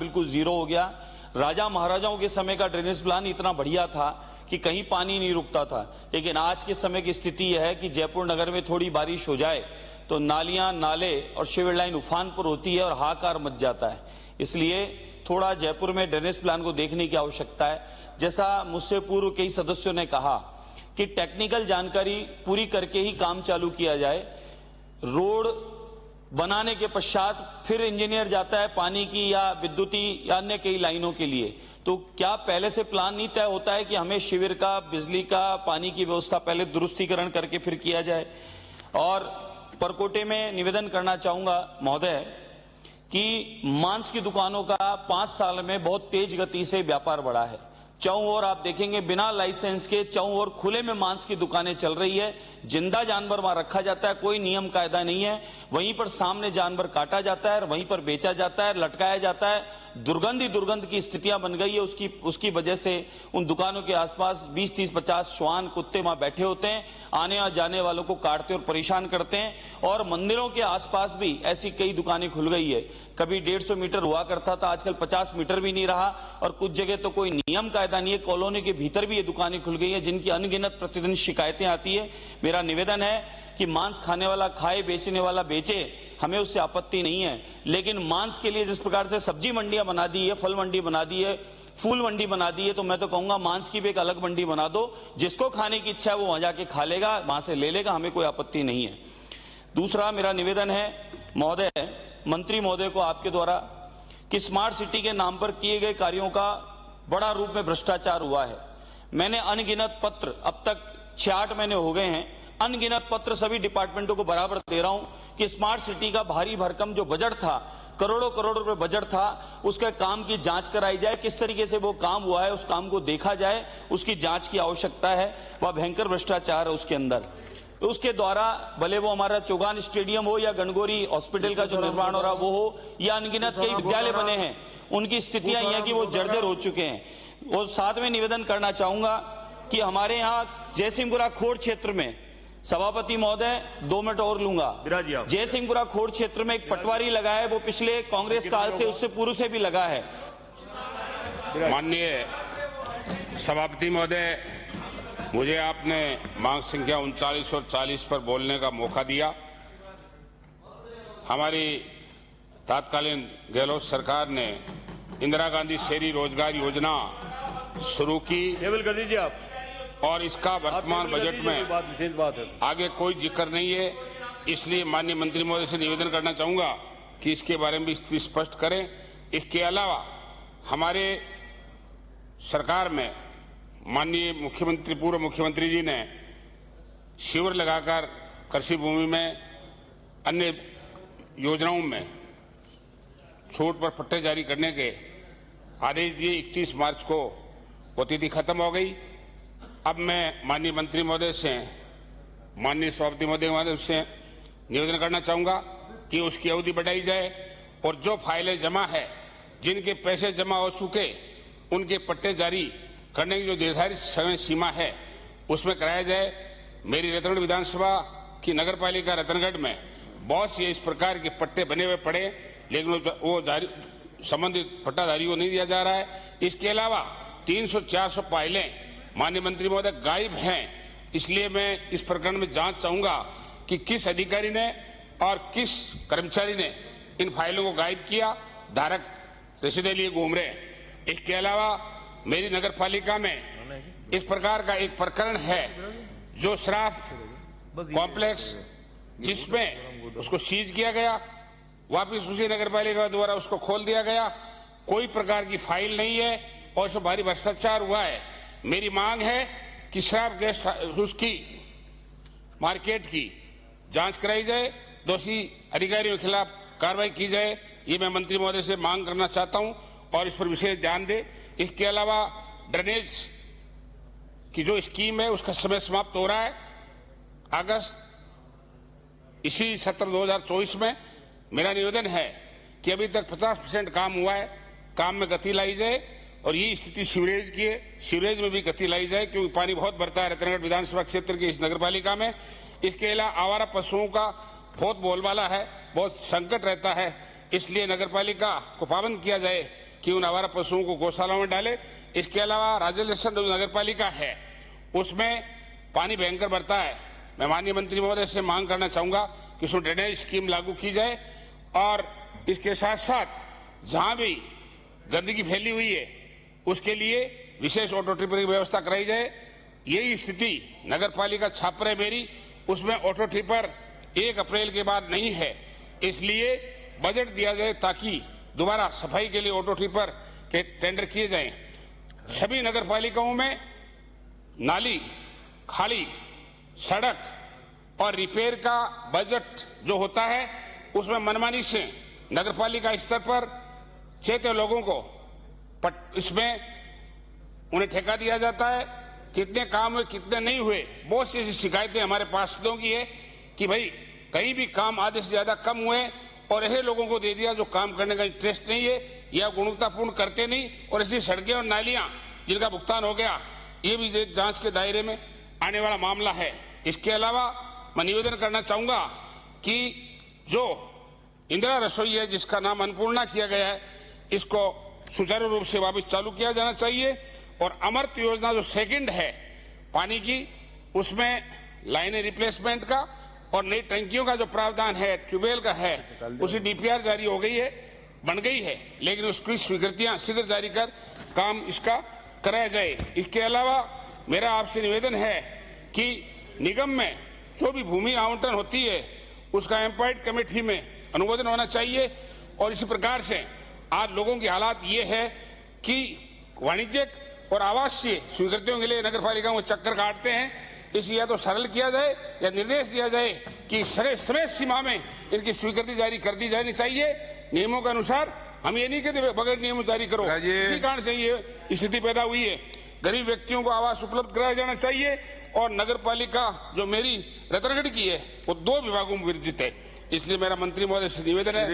बिल्कुल जीरो हो गया। राजा महाराजाओं के समय का ड्रेनेज प्लान इतना बढ़िया था कि कहीं पानी नहीं रुकता था, लेकिन आज के समय की स्थिति यह है कि जयपुर नगर में थोड़ी बारिश हो जाए तो नालियां, नाले और सीवर लाइन उफान पर होती है और हाहाकार मच जाता है। इसलिए थोड़ा जयपुर में ड्रेनेज प्लान को देखने की आवश्यकता है। जैसा मुझसे पूर्व कई सदस्यों ने कहा कि टेक्निकल जानकारी पूरी करके ही काम चालू किया जाए। रोड बनाने के पश्चात फिर इंजीनियर जाता है पानी की या विद्युती या अन्य कई लाइनों के लिए, तो क्या पहले से प्लान नहीं तय होता है कि हमें शिविर का, बिजली का, पानी की व्यवस्था पहले दुरुस्तीकरण करके फिर किया जाए? और परकोटे में निवेदन करना चाहूंगा महोदय कि मांस की दुकानों का 5 साल में बहुत तेज गति से व्यापार बढ़ा है। चौं ओर आप देखेंगे बिना लाइसेंस के चौं ओर खुले में मांस की दुकानें चल रही है। जिंदा जानवर वहां रखा जाता है, कोई नियम कायदा नहीं है। वहीं पर सामने जानवर काटा जाता है, वहीं पर बेचा जाता है, लटकाया जाता है। दुर्गंध ही दुर्गंध की स्थितियां बन गई है। उसकी वजह से उन दुकानों के आसपास 20, 30, 50 श्वान, कुत्ते वहां बैठे होते हैं, आने और जाने वालों को काटते और परेशान करते हैं। और मंदिरों के आसपास भी ऐसी कई दुकानें खुल गई है। कभी 150 मीटर हुआ करता था, आजकल 50 मीटर भी नहीं रहा। और कुछ जगह तो कोई नियम कायदा नहीं है, कॉलोनी के भीतर भी ये दुकानें खुल गई है जिनकी अनगिनत प्रतिदिन शिकायतें आती है। मेरा निवेदन है कि मांस खाने वाला खाए, बेचने वाला बेचे, हमें उससे आपत्ति नहीं है, लेकिन मांस के लिए जिस प्रकार से सब्जी मंडियां बना दी है, फल मंडी बना दी है, फूल मंडी बना दी है, तो मैं तो कहूंगा मांस की भी एक अलग मंडी बना दो। जिसको खाने की इच्छा है वो वहां जाके खा लेगा, वहां से ले लेगा, हमें कोई आपत्ति नहीं है। दूसरा मेरा निवेदन है महोदय, मंत्री महोदय को आपके द्वारा, कि स्मार्ट सिटी के नाम पर किए गए कार्यों का बड़ा रूप में भ्रष्टाचार हुआ है। मैंने अनगिनत पत्र, अब तक 6-8 महीने हो गए हैं, अनगिनत पत्र सभी डिपार्टमेंटों को बराबर दे रहा हूं कि स्मार्ट सिटी का भारी भरकम जो बजट था, करोड़ों करोड़ रुपए बजट था, उसके काम की जांच कराई जाए, किस तरीके से वो काम हुआ है उस काम को देखा जाए, उसकी जांच की आवश्यकता है। वह भयंकर भ्रष्टाचार है उसके अंदर। उसके द्वारा भले वो हमारा चौगान स्टेडियम हो या गणगौरी हॉस्पिटल का जो निर्माण हो रहा वो हो, या अनगिनत कई विद्यालय बने हैं, उनकी स्थितियां ये हैं कि वो जर्जर हो चुके हैं। और साथ में निवेदन करना चाहूंगा कि हमारे यहाँ जयसिंहपुरा खोड़ क्षेत्र में, सभापति महोदय 2 मिनट और लूंगा, जयसिंहपुरा खोड़ क्षेत्र में एक पटवारी लगा है, वो पिछले कांग्रेस काल से, उससे पूर्व से भी लगा है। माननीय सभापति महोदय, मुझे आपने मांग संख्या 39 और 40 पर बोलने का मौका दिया। हमारी तत्कालीन गहलोत सरकार ने इंदिरा गांधी शहरी रोजगार योजना शुरू की। टेबल कर दीजिए आप। और इसका वर्तमान बजट में विशेष बात है, आगे कोई जिक्र नहीं है। इसलिए माननीय मंत्री महोदय से निवेदन करना चाहूंगा कि इसके बारे में भी स्पष्ट करें। इसके अलावा हमारे सरकार में माननीय मुख्यमंत्री, पूर्व मुख्यमंत्री जी ने शिविर लगाकर कृषि भूमि में, अन्य योजनाओं में छूट पर पट्टे जारी करने के आदेश दिए। 31 मार्च को वो तिथि खत्म हो गई। अब मैं माननीय मंत्री महोदय से, माननीय सभापति महोदय से निवेदन करना चाहूंगा कि उसकी अवधि बढ़ाई जाए और जो फाइलें जमा है, जिनके पैसे जमा हो चुके, उनके पट्टे जारी करने की जो निर्धारित समय सीमा है उसमें कराया जाए। मेरी रतनगढ़ विधानसभा की नगर पालिका रतनगढ़ में बहुत से इस प्रकार के पट्टे बने हुए पड़े, लेकिन वो संबंधित पट्टाधारी को नहीं दिया जा रहा है। इसके अलावा 300-400 फाइलें माननीय मंत्री महोदय गायब हैं। इसलिए मैं इस प्रकरण में जांच चाहूंगा कि किस अधिकारी ने और किस कर्मचारी ने इन फाइलों को गायब किया। धारक रसीदें लिए घूम रहे हैं। इसके अलावा मेरी नगर पालिका में इस प्रकार का एक प्रकरण है, जो शराब कॉम्प्लेक्स, जिसमें उसको सीज किया गया, वापिस उसी नगर पालिका द्वारा उसको खोल दिया गया, कोई प्रकार की फाइल नहीं है और उसमें भारी भ्रष्टाचार हुआ है। मेरी मांग है कि शराब गैस उसकी मार्केट की जांच कराई जाए, दोषी अधिकारियों के खिलाफ कार्रवाई की जाए। ये मैं मंत्री महोदय से मांग करना चाहता हूं और इस पर विशेष ध्यान दे। इसके अलावा ड्रेनेज की जो स्कीम है उसका समय समाप्त हो रहा है। अगस्त इसी सत्र 2024 में मेरा निवेदन है कि अभी तक 50% काम हुआ है, काम में गति लाई जाए और ये स्थिति सीवरेज की है, सीवरेज में भी गति लाई जाए, क्योंकि पानी बहुत बढ़ता है रतनगढ़ विधानसभा क्षेत्र की इस नगरपालिका में। इसके अलावा आवारा पशुओं का बहुत बोलबाला है, बहुत संकट रहता है, इसलिए नगरपालिका को पाबंद किया जाए कि उन आवारा पशुओं को गौशालाओं में डाले। इसके अलावा राजस्थान नगर पालिका है, उसमें पानी भयंकर बढ़ता है। मैं माननीय मंत्री महोदय से मांग करना चाहूंगा कि उसमें ड्रेनेज स्कीम लागू की जाए और इसके साथ साथ जहां भी गंदगी फैली हुई है उसके लिए विशेष ऑटो ट्रिपर की व्यवस्था कराई जाए। यही स्थिति नगर पालिका छापरे मेरी, उसमें ऑटो ट्रिपर 1 अप्रैल के बाद नहीं है, इसलिए बजट दिया जाए ताकि दोबारा सफाई के लिए ऑटो ट्रिपर के टेंडर किए जाएं। सभी नगर पालिकाओं में नाली, खाली, सड़क और रिपेयर का बजट जो होता है उसमें मनमानी से नगर पालिका स्तर पर चेते लोगों को इसमें उन्हें ठेका दिया जाता है। कितने काम हुए कितने नहीं हुए, बहुत सी ऐसी शिकायतें हमारे पार्षदों की है कि भाई कहीं भी काम आधे से ज्यादा कम हुए और ऐसे लोगों को दे दिया जो काम करने का इंटरेस्ट नहीं है या गुणवत्तापूर्ण करते नहीं, और ऐसी सड़कें और नालियां जिनका भुगतान हो गया, ये भी जांच के दायरे में आने वाला मामला है। इसके अलावा मैं निवेदन करना चाहूंगा कि जो इंदिरा रसोई है जिसका नाम अन्नपूर्णा किया गया है, इसको सुचारू रूप से वापस चालू किया जाना चाहिए। और अमृत योजना जो सेकंड है पानी की, उसमें लाइनें रिप्लेसमेंट का और नई टंकियों का जो प्रावधान है, ट्यूबवेल का है, उसी डीपीआर जारी हो गई है, बन गई है, लेकिन उसकी स्वीकृतियां शीघ्र जारी कर काम इसका कराया जाए। इसके अलावा मेरा आपसे निवेदन है कि निगम में जो भी भूमि आवंटन होती है उसका एम्प्लॉयड कमेटी में अनुमोदन होना चाहिए। और इसी प्रकार से आज लोगों की हालात ये है कि वाणिज्यिक और आवासीय स्वीकृतियों के लिए नगर पालिकाओं को चक्कर काटते हैं। इसलिए या तो सरल किया जाए या निर्देश दिया जाए कि समय सीमा में इनकी स्वीकृति जारी कर दी जानी चाहिए नियमों के अनुसार। हम ये नहीं कहते बगैर नियम जारी करो, इसी कारण से ये स्थिति पैदा हुई है। गरीब व्यक्तियों को आवास उपलब्ध कराया जाना चाहिए। और नगर पालिका जो मेरी रतनगढ़ की है वो 2 विभागों में विभाजित है, इसलिए मेरा मंत्री महोदय से निवेदन है,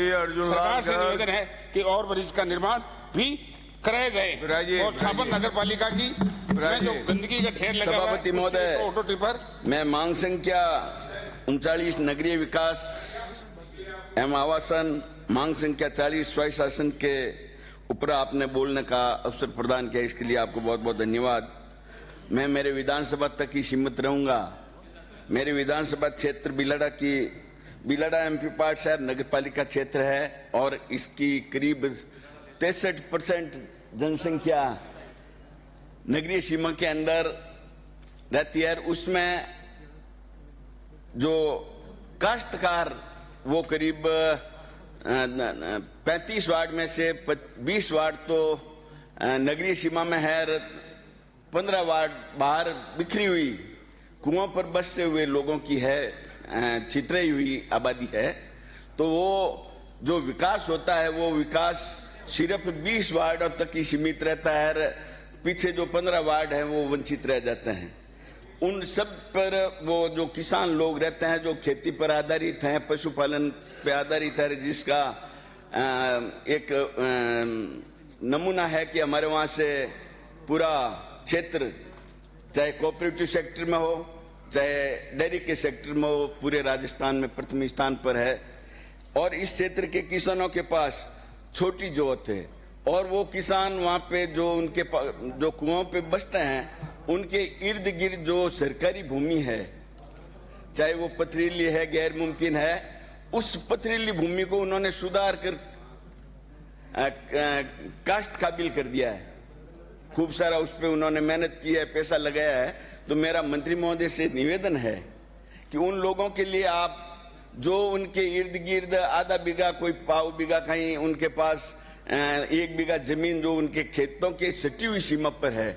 सरकार से निवेदन है कि और ब्रिज का निर्माण भी कराया जाए। और छापन नगर पालिका की जो गंदगी का ढेर लगा हुआ है, सभापति महोदय, ऑटो ट्रिपर मैं मांग संख्या 39 नगरीय विकास एवं आवासन, मांग संख्या 40 स्वयं शासन के ऊपर आपने बोलने का अवसर प्रदान किया, इसके लिए आपको बहुत बहुत धन्यवाद। मैं मेरे विधानसभा तक ही सीमित रहूंगा। मेरे विधानसभा क्षेत्र बिलड़ा एमपी पार्ट शहर नगर पालिका क्षेत्र है और इसकी करीब 63% जनसंख्या नगरीय सीमा के अंदर रहती है। उसमें जो काश्तकार वो करीब 35 वार्ड में से 20 वार्ड तो नगरीय सीमा में है, 15 वार्ड बाहर बिखरी हुई कुआं पर बसे हुए लोगों की है, छितरी हुई आबादी है। तो वो जो विकास होता है वो विकास सिर्फ 20 वार्ड तक ही सीमित रहता है, पीछे जो 15 वार्ड हैं वो वंचित रह जाते हैं। उन सब पर वो जो किसान लोग रहते हैं जो खेती पर आधारित हैं, पशुपालन पे आधारित है, जिसका एक नमूना है कि हमारे वहां से पूरा क्षेत्र चाहे कोऑपरेटिव सेक्टर में हो चाहे डेयरी के सेक्टर में हो, पूरे राजस्थान में प्रथम स्थान पर है। और इस क्षेत्र के किसानों के पास छोटी जोत है और वो किसान वहां पे जो उनके जो कुआं पे बसते हैं उनके इर्द गिर्द जो सरकारी भूमि है, चाहे वो पथरीली है, गैर मुमकिन है, उस पथरीली भूमि को उन्होंने सुधार कर काश्त काबिल कर दिया है। खूब सारा उस पे उन्होंने मेहनत की है, पैसा लगाया है। तो मेरा मंत्री महोदय से निवेदन है कि उन लोगों के लिए आप जो उनके इर्द गिर्द आधा बीघा कोई पाव बीघा कहीं उनके पास 1 बीघा जमीन जो उनके खेतों के सटी हुई सीमा पर है,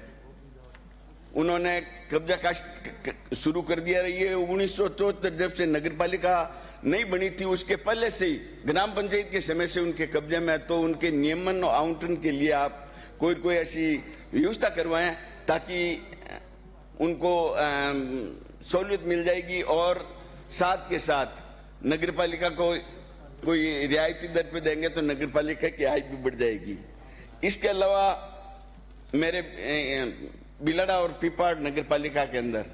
उन्होंने कब्जा काश्त शुरू कर दिया। ये 1974 जब से नगर पालिका नहीं बनी थी उसके पहले से ही ग्राम पंचायत के समय से उनके कब्जे में है। तो उनके नियमन और आवंटन के लिए आप कोई ऐसी व्यवस्था करवाएं ताकि उनको सहूलियत मिल जाएगी और साथ के साथ नगर पालिका को कोई रियायती दर पे देंगे तो नगर पालिका की आय भी बढ़ जाएगी। इसके अलावा मेरे बिलड़ा और पीपाड़ नगर पालिका के अंदर